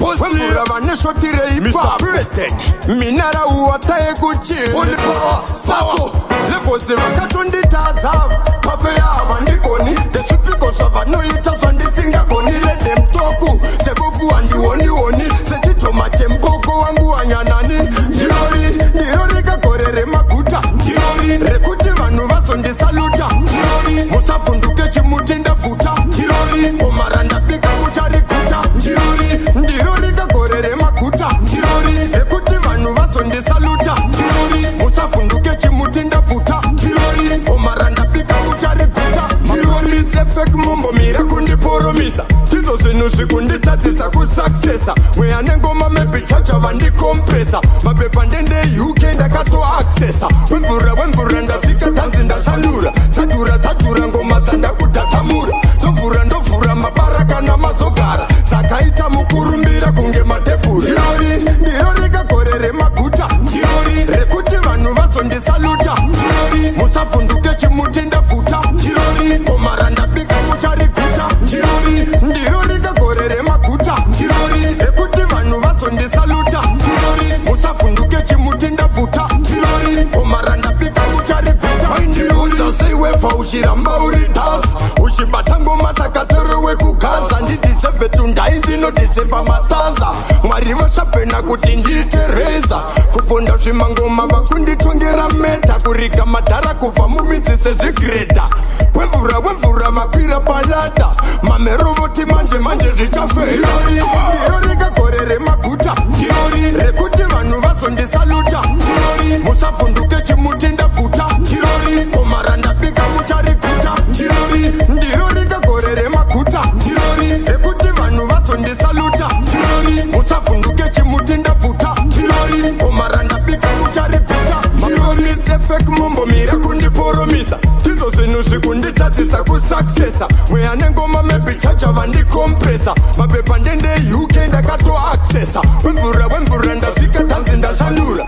Wemvura vaneshotire ipa minara uwataye kuchiri sato levozi vakatonditadza pafe yava ndikoni ndezvipiko zvavanoita zvandisingagoni ledemtoku sevofu handionioni sechitoma chemboko wangu wanyanani ndiro rikagore remaguta ndiro rekuti vanhu vazondisaluta ndiro musavhunduke chimuti ndabvuta ndiro omara ndabika muchariguta ndiro rikagore remaguta ndiro rekuti vanhu vazondisaluta ndiro musavhunduke chimuti ndabvuta ndiro omara ndabika muchariguta ndiro sefek mumbomira kundiporomisa ndizvo zvinhu zvikunditadzisa kusaksesa mweya nengoma mebichacha vandikompresa mapepa ndende uk ndakatoaksesa wemvura ndasvika tanzi ndashandura dzadura ngoma dzandakudhatamura ndovhura mabara kana mazogara dzakaita mukurumbira kunge madhebhuri ndiro rikagore remaguta rekuti vanhu vazondisaluta musavhunduke chimuti ndabvuta omara ndabika muchariguta ndiro rikagore remaguta rekuti vanhu vazondisaluta musavhunduke chimuti ndabvuta omara ndabika muchariguta ndiudza seiwevha uchiramba uri dhasa uchibata ngoma sakatero wekugaza ndidhisevetu ndai ndinodhisefa mathaza mwari vashapena kuti ndiite reza kuponda zvimangoma vakunditongera meta kuriga madhara kubva mumidzi sezvigreda wemvura vakwira palata mamerovoti manje zvichafera ndiro rikagore remaguta rekuti vanhu vazondisaluta musavhunduke chimuti ndabvuta omara ndabika muchariguta ndiro rikagore remaguta rekuti vanhu vazondisaluta musavhunduke chimuti ndabvuta omara ndabika muchariguta sefek mumbomira kundiporomisa ndizvo zvinhu zvikunditadzisa kusaksesa mweya nengoma mebichacha vandikompresa mapepa ndende uk ndakatoaksesa wemvura ndasvika tanzi ndashandura